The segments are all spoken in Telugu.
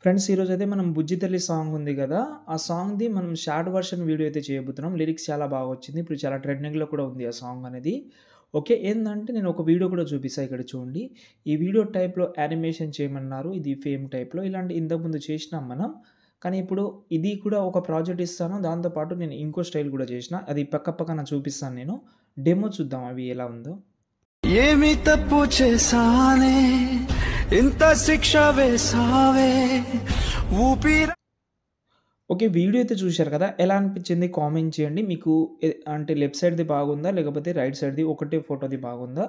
ఫ్రెండ్స్ ఈరోజైతే మనం 'బుజ్జి తల్లి' సాంగ్ ఉంది గదా! ఆ సాంగ్‌ది మనం షార్ట్ వర్షన్ వీడియో అయితే చేయబోతున్నాం. లిరిక్స్ చాలా బాగా వచ్చింది. ఇప్పుడు చాలా ట్రెండింగ్‌లో కూడా ఉంది ఆ సాంగ్ అనేది. ఓకే. ఏందంటే నేను ఒక వీడియో కూడా చూపిస్తా ఇక్కడ చూడండి. ఈ వీడియో టైప్‌లో యానిమేషన్ చేయమన్నారు. ఇది ఫేమ్ టైప్‌లో ఇలాంటి ఇంతకుముందు చేసినాం మనం. కానీ ఇప్పుడు ఇది కూడా ఒక ప్రాజెక్ట్ ఇస్తాను. దాంతో పాటు నేను ఇంకో స్టైల్ కూడా చేసిన. అది పక్కన చూపిస్తాను నేను. డెమో చూద్దాం అవి ఎలా ఉందో. ఏమి తప్పు చేశానే ఇంత శిక్ష వేసావే ఊపిరి. ఓకే. వీడియో అయితే చూశారు కదా! ఎలా అనిపించింది కామెంట్ చేయండి. మీకు అంటే లెఫ్ట్ సైడ్‌ది బాగుందా? లేకపోతే రైట్ సైడ్‌ది ఒకటే ఫోటోది బాగుందా?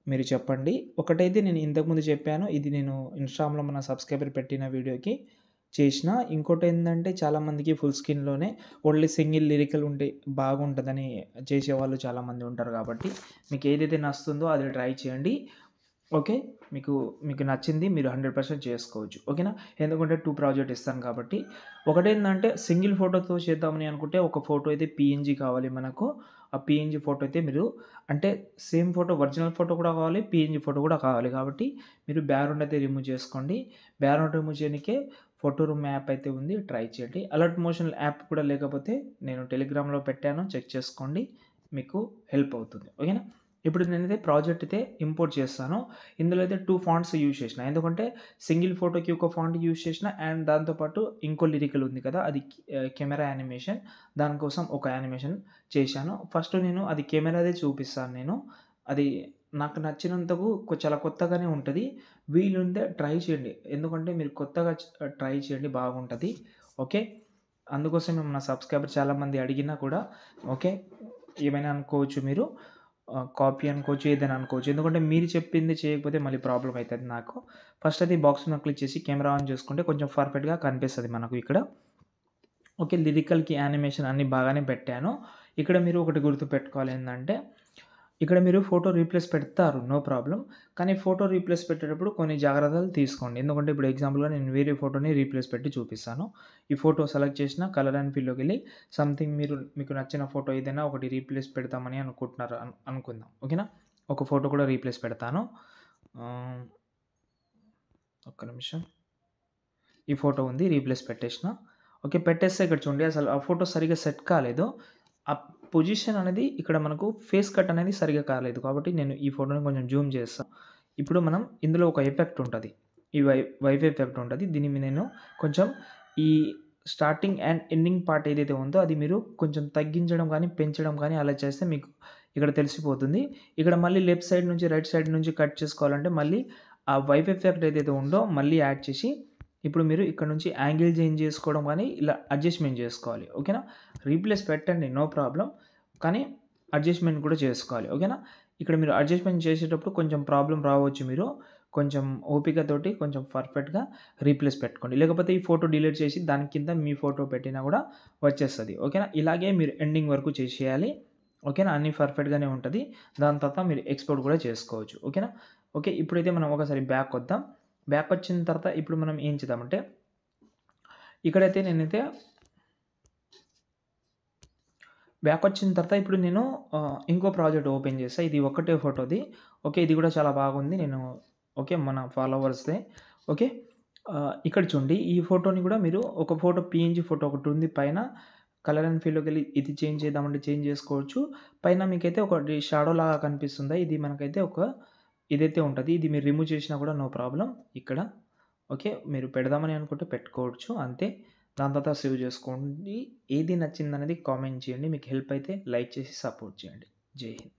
మీరు చెప్పండి. ఒకటైతే నేను ఇంతకుముందు చెప్పాను. ఇది నేను ఇన్‌స్టాగ్రామ్‌లో మన సబ్‌స్క్రైబర్ పెట్టిన వీడియోకి చేసిన. ఇంకోటేందంటే చాలామందికి ఫుల్ స్క్రీన్‌లోనే ఓన్లీ సింగిల్ లిరికల్ ఉంటే బాగుంటదని చేసేవాళ్ళు చాలామంది ఉంటారు కాబట్టి, మీకు ఏదైతే నచ్చుతుందో అది ట్రై చేయండి. ఓకే. మీకు నచ్చింది మీరు 100% చేసుకోవచ్చు. ఓకేనా? ఎందుకంటే 2 ప్రాజెక్ట్ ఇస్తాను కాబట్టి. ఒకటేందంటే సింగిల్ ఫోటోతో చేద్దామని అనుకుంటే ఒక ఫోటో అయితే పీఎన్‌జీ కావాలి మనకు. ఆ పీఎన్‌జీ ఫోటో అయితే మీరు అంటే సేమ్ ఫోటో ఒరిజినల్ ఫోటో కూడా కావాలి. పీఎన్‌జీ ఫోటో కూడా కావాలి. కాబట్టి మీరు బ్యాక్‌గ్రౌండ్ అయితే రిమూవ్ చేసుకోండి. బ్యాక్‌గ్రౌండ్ రిమూవ్ చేయనీకే ఫోటో రూమ్ యాప్ అయితే ఉంది. ట్రై చేయండి. అలర్ట్ మోషన్ యాప్ కూడా లేకపోతే నేను టెలిగ్రామ్‌లో పెట్టాను. చెక్ చేసుకోండి. మీకు హెల్ప్ అవుతుంది. ఓకేనా? ఇప్పుడు నేనైతే ప్రాజెక్ట్ అయితే ఇంపోర్ట్ చేస్తాను. ఇందులో అయితే 2 ఫాంట్స్ యూజ్ చేసిన. ఎందుకంటే సింగిల్ ఫోటోకి ఒక ఫాంట్ యూజ్ చేసిన అండ్ దాంతో పాటు ఇంకో లిరికల్ ఉంది కదా! అది కెమెరా యానిమేషన్. దానికోసం ఒక యానిమేషన్ చేశాను. ఫస్ట్ నేను అది కెమెరాదే చూపిస్తాను నేను. అది నాకు నచ్చినంతకు చాలా కొత్తగానే ఉంటది. వీలుంటే ట్రై చేయండి. ఎందుకంటే మీరు కొత్తగా ట్రై చేయండి బాగుంటది. ఓకే. అందుకోసమే మన సబ్‌స్క్రైబర్ చాలామంది అడిగినా కూడా ఓకే. ఏమైనా అనుకోవచ్చు మీరు. కాపీ అనుకోవచ్చు, ఏదైనా అనుకోవచ్చు. ఎందుకంటే మీరు చెప్పింది చేయకపోతే మళ్ళీ ప్రాబ్లమ్ అయితది నాకు. ఫస్ట్ అది బాక్స్ మీద క్లిక్ చేసి కెమెరా ఆన్ చేసుకుంటే కొంచెం పర్ఫెక్ట్‌గా కనిపిస్తది మనకు ఇక్కడ. ఓకే. లిరికల్‌కి యానిమేషన్ అన్నీ బాగానే పెట్టాను. ఇక్కడ మీరు ఒకటి గుర్తుపెట్టుకోవాలి ఏందంటే, ఇక్కడ మీరు ఫోటో రీప్లేస్ పెడతారు నో ప్రాబ్లమ్. కానీ ఫోటో రీప్లేస్ పెట్టేటప్పుడు కొన్ని జాగ్రత్తలు తీసుకోండి. ఎందుకంటే ఇప్పుడు ఎగ్జాంపుల్‌గా నేను వేరే ఫోటోని రీప్లేస్ పెట్టి చూపిస్తాను. ఈ ఫోటో సెలెక్ట్ చేసిన కలర్ అండ్ ఫిల్‌లోకెళ్ళి సంథింగ్ మీకు నచ్చిన ఫోటో ఏదైనా ఒకటి రీప్లేస్ పెడతామని అనుకుంటున్నారు అనుకుందాం. ఓకేనా? ఒక ఫోటో కూడా రీప్లేస్ పెడతాను. ఆహ్, ఒక్క నిమిషం. ఈ ఫోటో ఉంది. రీప్లేస్ పెట్టేసిన. ఓకే. పెట్టేస్తే ఇక్కడ చూడండి అసలు ఆ ఫోటో సరిగ్గా సెట్ కాలేదు. ఆ పొజిషన్ అనేది ఇక్కడ మనకు ఫేస్ కట్ అనేది సరిగ్గా కాలేదు. కాబట్టి నేను ఈ ఫోటోని కొంచెం జూమ్ చేస్తా. ఇప్పుడు మనం ఇందులో ఒక ఎఫెక్ట్ ఉంటది. ఈ వైవ్ ఎఫెక్ట్ ఉంటది. దీన్ని నేను కొంచెం ఈ స్టార్టింగ్ అండ్ ఎండింగ్ పార్ట్ ఏదైతే ఉందో అది మీరు కొంచెం తగ్గించడం గానీ, పెంచడం గానీ అలా చేస్తే మీకు ఇక్కడ తెలిసిపోతుంది. ఇక్కడ మళ్ళీ లెఫ్ట్ సైడ్ నుంచి, రైట్ సైడ్ నుంచి కట్ చేసుకోవాలంటే మళ్ళీ ఆ వైవ్ ఎఫెక్ట్ ఏదైతే ఉందో మళ్ళీ యాడ్ చేసి ఇప్పుడు మీరు ఇక్కడ నుంచి యాంగిల్ చేంజ్ చేసుకోవడం గానీ, ఇలా అడ్జస్ట్‌మెంట్ చేసుకోవాలి. ఓకేనా? రీప్లేస్ పెట్టండి నో ప్రాబ్లమ్. కానీ అడ్జస్ట్‌మెంట్ కూడా చేసుకోవాలి. ఓకేనా? ఇక్కడ మీరు అడ్జస్ట్‌మెంట్ చేసేటప్పుడు కొంచెం ప్రాబ్లమ్ రావచ్చు మీరు. కొంచెం ఓపికతోటి కొంచెం పర్ఫెక్ట్‌గా రీప్లేస్ పెట్టుకోండి. లేకపోతే ఈ ఫోటో డిలీట్ చేసి దాని కింద మీ ఫోటో పెట్టినా కూడా వచ్చేస్తది. ఓకేనా? ఇలాగే మీరు ఎండింగ్ వరకు చేసేయాలి. ఓకేనా? అన్నీ పర్ఫెక్ట్‌గానే ఉంటది. దాని తర్వాత మీరు ఎక్స్‌పోర్ట్ కూడా చేసుకోవచ్చు. ఓకేనా? ఓకే. ఇప్పుడైతే మనం ఒకసారి బ్యాకొద్దాం. బ్యాకొచ్చిన తర్వాత ఇప్పుడు మనం ఏం చేద్దామంటే, ఇక్కడైతే నేనైతే బ్యాకొచ్చిన తర్వాత ఇప్పుడు నేను ఇంకో ప్రాజెక్ట్ ఓపెన్ చేశా. ఇది ఒక్కటే ఫోటోది. ఓకే. ఇది కూడా చాలా బాగుంది. నేను ఓకే. మన ఫాలోవర్స్‌దే. ఓకే. ఇక్కడ చూడండి ఈ ఫోటోని కూడా మీరు ఒక ఫోటో పీఎన్‌జీ ఫోటో ఒకటుంది పైన కలర్ అండ్ ఫీల్‌లోకెళ్ళి ఇది చేంజ్ చేద్దామంటే చేంజ్ చేసుకోవచ్చు. పైన మీకైతే ఒకటి షాడో లాగా కనిపిస్తుందా? ఇది మనకైతే ఇదైతే ఉంటది. ఇది మీరు రిమూవ్ చేసినా కూడా నో ప్రాబ్లమ్ ఇక్కడ. ఓకే. మీరు పెడదామని అనుకుంటే పెట్టుకోవచ్చు అంతే. దాని తర్వాత సేవ్ చేసుకోండి. ఏది నచ్చిందనేది కామెంట్ చేయండి. మీకు హెల్ప్ అయితే లైక్ చేసి సపోర్ట్ చేయండి. జై హింద్.